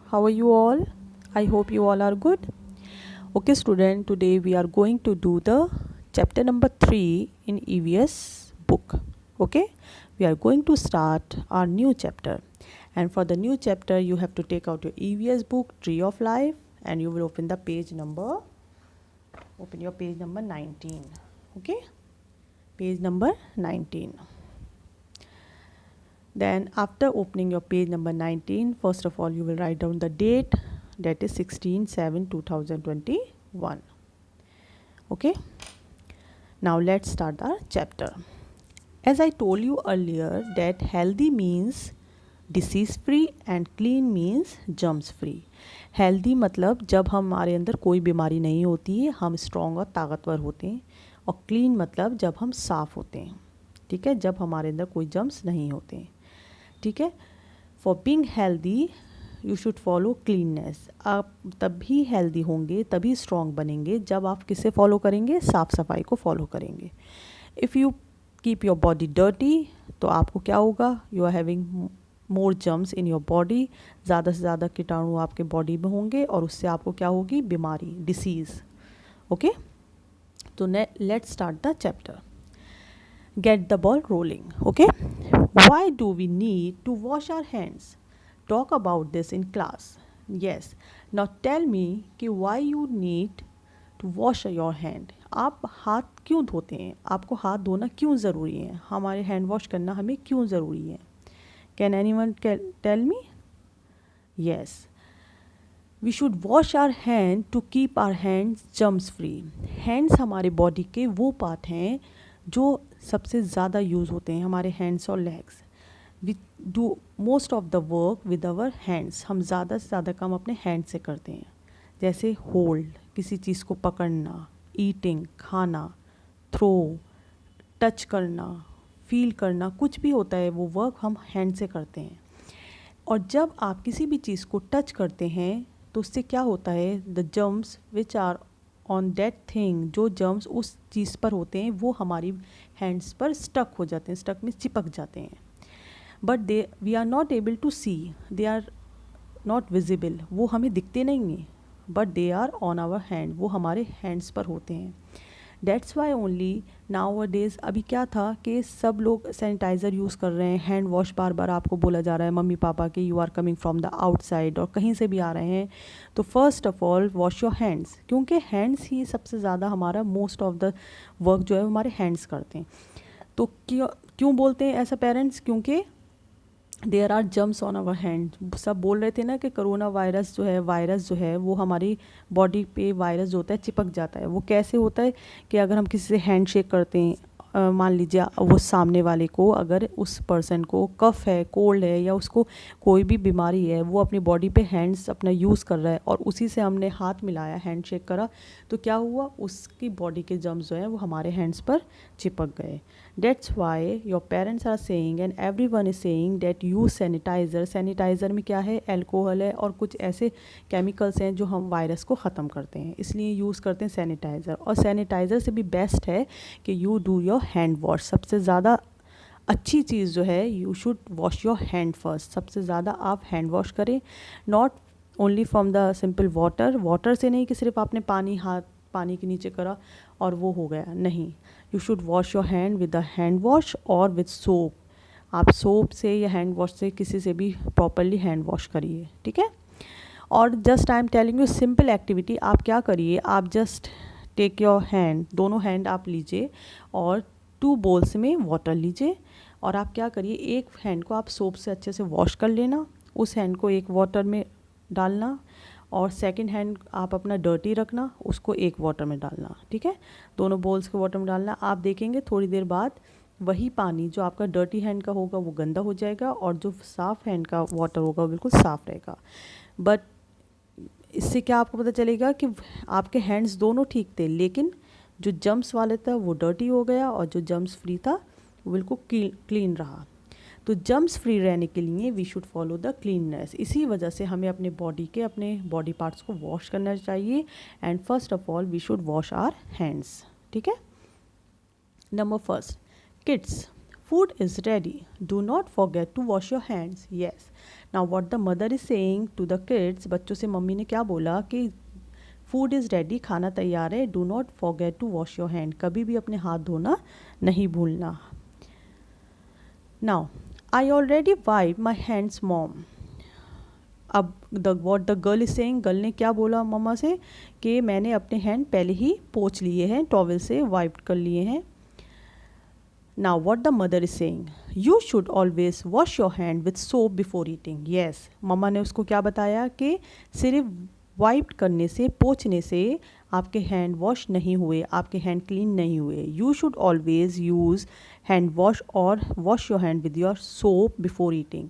How are you all? I hope you all are good. Okay, student, today we are going to do the chapter number 3 in EVS book. Okay, we are going to start our new chapter. And for the new chapter, you have to take out your EVS book, Tree of Life, and you will open the page number, open your page number 19. Okay, page number 19. Then after opening your page number 19, first of all you will write down the date, that is 16/7/2021. Okay, now let's start our chapter. As I told you earlier that healthy means disease free and clean means germs free. Healthy मतलब जब हमारे अंदर कोई बीमारी नहीं होती है, हम स्ट्रॉन्ग और ताकतवर होते हैं, और क्लीन मतलब जब हम साफ़ होते हैं, ठीक है, जब हमारे अंदर कोई जर्म्स नहीं होते हैं, ठीक है. For being healthy you should follow cleanness. आप तभी हेल्दी होंगे, तभी स्ट्रॉन्ग बनेंगे जब आप किसे फॉलो करेंगे, साफ़ सफाई को फॉलो करेंगे. If you keep your body dirty तो आपको क्या होगा, you are having more germs in your body. ज़्यादा से ज़्यादा कीटाणु आपके बॉडी में होंगे और उससे आपको क्या होगी, बीमारी, डिसीज़. ओके, तो let's start the chapter. Get the ball rolling. Okay, why do we need to wash our hands? Talk about this in class. Yes, now tell me कि why you need to wash your hand. आप हाथ क्यों धोते हैं, आपको हाथ धोना क्यों ज़रूरी है, हमारे हैंड वॉश करना हमें क्यों ज़रूरी है. Can anyone tell me? Yes, we should wash our hand to keep our hands germs free. Hands हमारे बॉडी के वो पार्ट हैं जो सबसे ज़्यादा यूज़ होते हैं, हमारे हैंड्स और legs. We do most of the work with our hands. हम ज़्यादा से ज़्यादा काम अपने हैंड से करते हैं, जैसे होल्ड, किसी चीज़ को पकड़ना, ईटिंग, खाना, थ्रो, टच करना, फील करना, कुछ भी होता है वो वर्क हम हैंड से करते हैं. और जब आप किसी भी चीज़ को टच करते हैं तो उससे क्या होता है, the germs which are on that thing, जो जर्म्स उस चीज़ पर होते हैं वो हमारी हैंड्स पर स्टक हो जाते हैं, स्टक में चिपक जाते हैं. But we are not able to see, they are not visible, वो हमें दिखते नहीं हैं, but they are on our hand, वो हमारे हैंड्स पर होते हैं. That's why only nowadays, अभी क्या था कि सब लोग सैनिटाइज़र यूज़ कर रहे हैं, हैंड वॉश बार बार आपको बोला जा रहा है मम्मी पापा के, you are coming from the outside और कहीं से भी आ रहे हैं, तो first of all wash your hands, क्योंकि हैंड्स ही सबसे ज़्यादा हमारा मोस्ट ऑफ द वर्क जो है हमारे हैंड्स करते हैं. तो क्यों बोलते हैं ऐसा पेरेंट्स, क्योंकि there are germs on our hand. सब बोल रहे थे ना कि कोरोना वायरस जो है वो हमारी बॉडी पे वायरस जो होता है चिपक जाता है. वो कैसे होता है कि अगर हम किसी से हैंड शेक करते हैं, मान लीजिए वो सामने वाले को, अगर उस पर्सन को कफ है, कोल्ड है, या उसको कोई भी बीमारी है, वो अपनी बॉडी पे हैंड्स अपना यूज़ कर रहा है और उसी से हमने हाथ मिलाया, हैंड शेक करा, तो क्या हुआ, उसकी बॉडी के जर्म्स जो हैं वो हमारे हैंड्स पर चिपक गए. That's why your parents are saying and everyone is saying that use sanitizer. Sanitiser में क्या है, अल्कोहल है और कुछ ऐसे केमिकल्स हैं जो हम वायरस को ख़त्म करते हैं, इसलिए यूज़ करते हैं सैनिटाइज़र. और सैनिटाइज़र से भी बेस्ट है कि you do your hand wash. सबसे ज़्यादा अच्छी चीज़ जो है, you should wash your hand first. सबसे ज़्यादा आप हैंड वॉश करें, not only from the simple water से नहीं कि सिर्फ आपने पानी के नीचे करा और वो हो गया, नहीं. You should wash your hand with the hand wash और विद सोप. आप सोप से या हैंड वॉश से किसी से भी प्रॉपरली हैंड वॉश करिए, ठीक है. और just I am telling you simple activity. आप क्या करिए, आप जस्ट टेक योर हैंड, दोनों हैंड आप लीजिए और 2 बोल्स में वाटर लीजिए, और आप क्या करिए, एक हैंड को आप सोप से अच्छे से वॉश कर लेना, उस हैंड को एक वाटर में डालना, और सेकंड हैंड आप अपना डर्टी रखना, उसको एक वाटर में डालना, ठीक है. दोनों बोल्स के वाटर में डालना. आप देखेंगे थोड़ी देर बाद वही पानी जो आपका डर्टी हैंड का होगा वो गंदा हो जाएगा, और जो साफ़ हैंड का वाटर होगा वो बिल्कुल साफ़ रहेगा. बट इससे क्या आपको पता चलेगा कि आपके हैंड्स दोनों ठीक थे, लेकिन जो जर्म्स वाले था वो डर्टी हो गया और जो जर्म्स फ्री था वो बिल्कुल क्लीन रहा. तो जर्म्स फ्री रहने के लिए we should follow the cleanness. इसी वजह से हमें अपने बॉडी पार्ट्स को वॉश करना चाहिए. And first of all we should wash our hands, ठीक है. Number first, kids. food is ready. Do not forget to wash your hands. Yes. Now what the mother is saying to the kids, बच्चों से mummy ने क्या बोला कि food is ready, खाना तैयार है. Do not forget to wash your hand, कभी भी अपने हाथ धोना नहीं भूलना. Now I already wipe my hands mom. अब what the girl is saying, girl ने क्या बोला मम्मा से कि मैंने अपने हैंड पहले ही पोंछ लिए हैं, टॉवल से वाइप कर लिए हैं. Now what the mother is saying, you should always wash your hand with soap before eating. Yes, mamma ने उसको क्या बताया कि सिर्फ वाइप करने से, पोंछने से आपके हैंड वॉश नहीं हुए, आपके हैंड क्लीन नहीं हुए. You should always use hand wash और wash your hand with your soap before eating.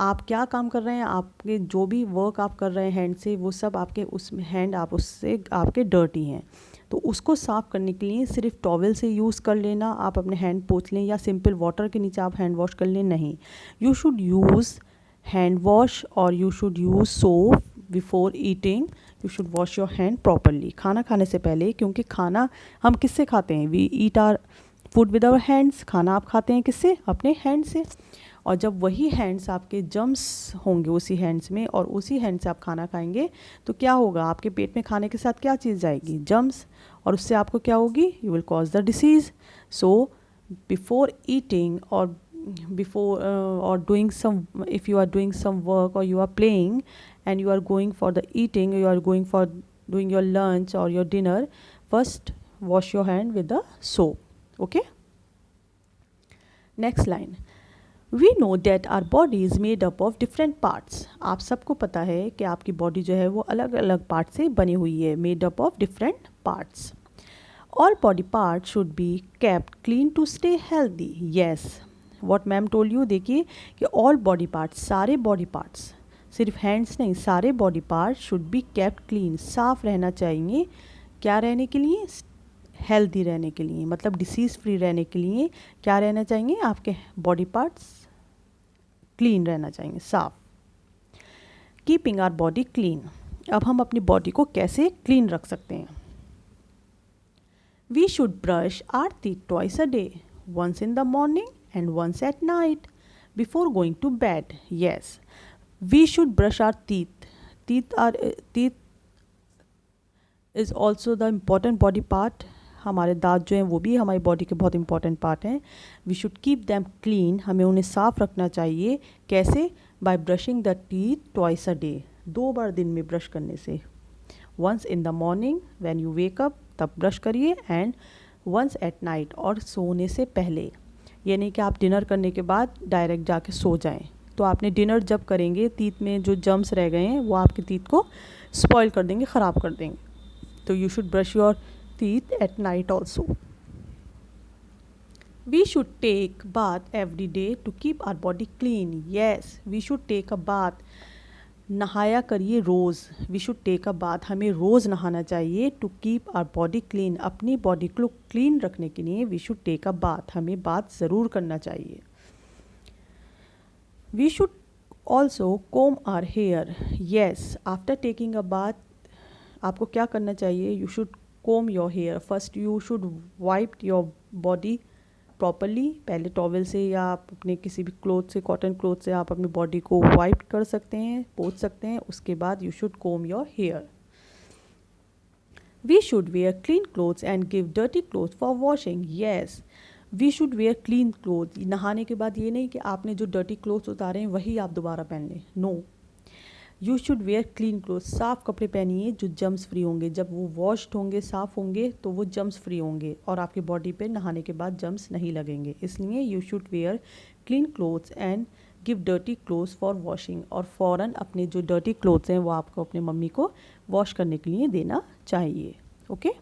आप क्या काम कर रहे हैं, आपके जो भी वर्क आप कर रहे हैं हैंड से, वो सब आपके उस हैंड आप उससे आपके डर्टी हैं, तो उसको साफ़ करने के लिए सिर्फ टॉवल से यूज़ कर लेना, आप अपने हैंड पोंछ लें या सिंपल वाटर के नीचे आप हैंड वॉश कर लें, नहीं. You should use hand wash और you should use soap before eating. You should wash your hand properly, खाना खाने से पहले, क्योंकि खाना हम किससे खाते हैं, we eat our food with our hands. खाना आप खाते हैं किससे, अपने हैंड से. और जब वही हैंड्स आपके जर्म्स होंगे उसी हैंड्स में और उसी हैंड से आप खाना खाएंगे, तो क्या होगा, आपके पेट में खाने के साथ क्या चीज़ जाएगी, जर्म्स, और उससे आपको क्या होगी, you will cause the disease. So before eating और before or doing some, if you are doing some work or you are playing and you are going for the eating, you are going for doing your lunch or your dinner, first wash your hand with the soap. Okay, next line. We know that our body is made up of different parts. आप सबको पता है कि आपकी body जो है वो अलग अलग पार्ट से बनी हुई है, made up of different parts. All body parts should be kept clean to stay healthy. Yes, what ma'am told you, देखिए कि ऑल बॉडी पार्ट्स, सारे बॉडी पार्ट्स, सिर्फ हैंड्स नहीं, सारे body parts should be kept clean, साफ़ रहना चाहिए. क्या रहने के लिए, हेल्दी रहने के लिए, मतलब डिसीज़ फ्री रहने के लिए क्या रहना चाहिए, आपके बॉडी पार्ट्स क्लीन रहना चाहिए, साफ. Keeping our body clean. अब हम अपनी बॉडी को कैसे क्लीन रख सकते हैं. We should brush our teeth twice a day, once in the morning and once at night before going to bed. Yes, we should brush our teeth. Teeth is also the important body part. हमारे दांत जो हैं वो भी हमारी body के बहुत important part हैं. We should keep them clean, हमें उन्हें साफ़ रखना चाहिए. कैसे, by brushing the teeth twice a day, 2 बार दिन में ब्रश करने से. Once in the morning when you wake up, तब ब्रश करिए, एंड वंस एट नाइट, और सोने से पहले. ये नहीं कि आप डिनर करने के बाद डायरेक्ट जाके सो जाएं. तो आपने डिनर जब करेंगे, टीथ में जो जर्म्स रह गए हैं वो आपके टीथ को स्पॉइल कर देंगे, ख़राब कर देंगे. तो you should brush your teeth at night also. We should take bath every day to keep our body clean. Yes, we should take a bath, नहाया करिए रोज़. We should take a bath, हमें रोज़ नहाना चाहिए. To keep our body clean, अपनी body को clean रखने के लिए we should take a bath, हमें बाथ ज़रूर करना चाहिए. We should also comb our hair. Yes, after taking a bath आपको क्या करना चाहिए, you should comb your hair. First you should wipe your body properly, पहले टॉवल से या आप अपने किसी भी क्लोथ से, कॉटन क्लोथ से आप अपनी बॉडी को वाइप कर सकते हैं, पोंछ सकते हैं. उसके बाद you should comb your hair. We should wear clean clothes and give dirty clothes for washing. Yes, we should wear clean cloth. नहाने के बाद ये नहीं कि आपने जो डर्टी क्लोथ्स उतारे हैं वही आप दोबारा पहन लें. No, you should wear clean cloth, साफ़ कपड़े पहनिए जो जम्स फ्री होंगे. जब वो वॉश्ड होंगे, साफ़ होंगे, तो वो जम्स फ्री होंगे और आपकी बॉडी पे नहाने के बाद जम्स नहीं लगेंगे. इसलिए you should wear clean clothes and give dirty clothes for washing. और फ़ौरन अपने जो डर्टी क्लोथ्स हैं वो आपको अपने मम्मी को वॉश करने के लिए देना चाहिए. Okay,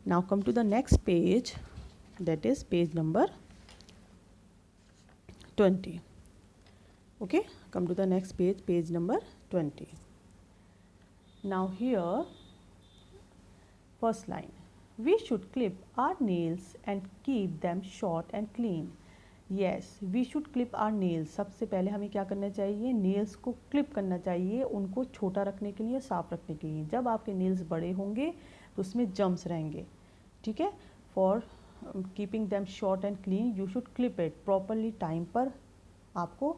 now come to the next page, that is page number 20. Okay, come to the next page, page number 20. Now here, first line, we should clip our nails and keep them short and clean. Yes, we should clip our nails. सबसे पहले हमें क्या करना चाहिए, nails को clip करना चाहिए, उनको छोटा रखने के लिए, साफ रखने के लिए. जब आपके नेल्स बड़े होंगे तो उसमें जम्स रहेंगे. ठीक है, for keeping them short and clean, you should clip it properly. Time पर आपको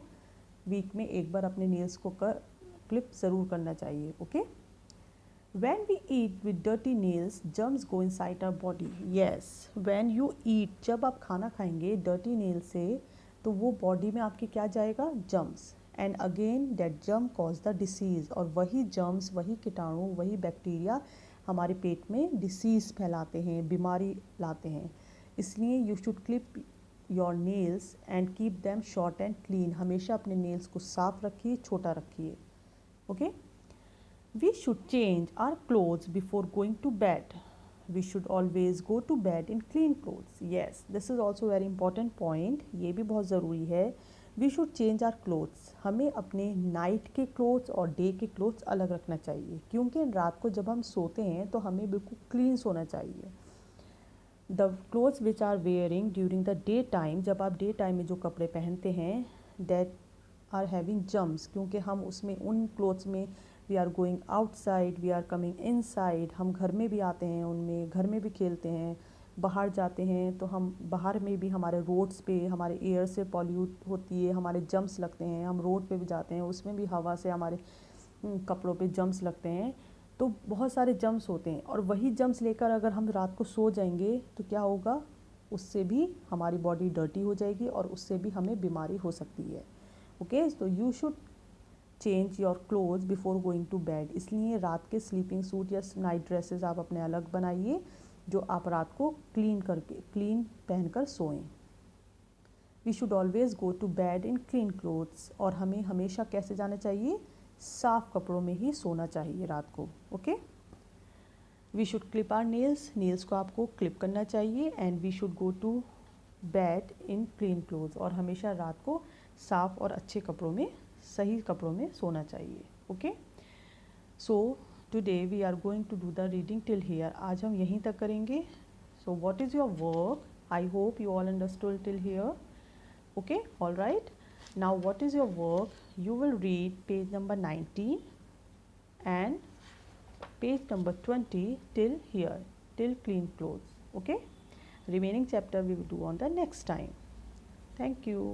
वीक में एक बार अपने नेल्स को क्लिप ज़रूर करना चाहिए। Okay. When we eat with dirty nails, germs go inside our body. Yes, when you eat, जब आप खाना खाएंगे dirty nail से, तो वो बॉडी में आपके क्या जाएगा? germs. And again that germ cause the disease. और वही germs, वही कीटाणु, वही बैक्टीरिया हमारे पेट में डिसीज़ फैलाते हैं, बीमारी लाते हैं। इसलिए you should clip your nails and keep them short and clean. हमेशा अपने nails को साफ रखिए, छोटा रखिए। Okay? We should change our clothes before going to bed. We should always go to bed in clean clothes. Yes, this is also very important point. ये भी बहुत ज़रूरी है। We should change our clothes. हमें अपने night के clothes और day के क्लोथ्स अलग रखना चाहिए, क्योंकि रात को जब हम सोते हैं तो हमें बिल्कुल क्लीन सोना चाहिए। The clothes which are wearing during the day time, जब आप डे टाइम में जो कपड़े पहनते हैं, that are having germs, क्योंकि हम उसमें उन क्लोथ्स में we are going outside, we are coming inside, हम घर में भी आते हैं, उनमें घर में भी खेलते हैं, बाहर जाते हैं तो हम बाहर में भी हमारे रोड्स पे हमारे एयर से पॉल्यूट होती है, हमारे जम्स लगते हैं। हम रोड पे भी जाते हैं, उसमें भी हवा से हमारे कपड़ों पे जम्स लगते हैं, तो बहुत सारे जम्स होते हैं। और वही जम्स लेकर अगर हम रात को सो जाएंगे तो क्या होगा? उससे भी हमारी बॉडी डर्टी हो जाएगी और उससे भी हमें बीमारी हो सकती है। ओके, तो you should change your clothes before going to bed. इसलिए रात के स्लीपिंग सूट या नाइट ड्रेसेस आप अपने अलग बनाइए, जो आप रात को क्लीन पहनकर सोएं। We should always go to bed in clean clothes. और हमें हमेशा कैसे जाना चाहिए? साफ कपड़ों में ही सोना चाहिए रात को। Okay. We should clip our nails, nails को आपको क्लिप करना चाहिए। And we should go to bed in clean clothes, और हमेशा रात को साफ और अच्छे कपड़ों में, सही कपड़ों में सोना चाहिए। Okay. So today we are going to do the reading till here. आज हम यहीं तक करेंगे। So what is your work? I hope you all understood till here. Okay, all right. Now what is your work? You will read page number 19 and page number 20 till here, till clean clothes. Okay, remaining chapter we will do on the next time. Thank you.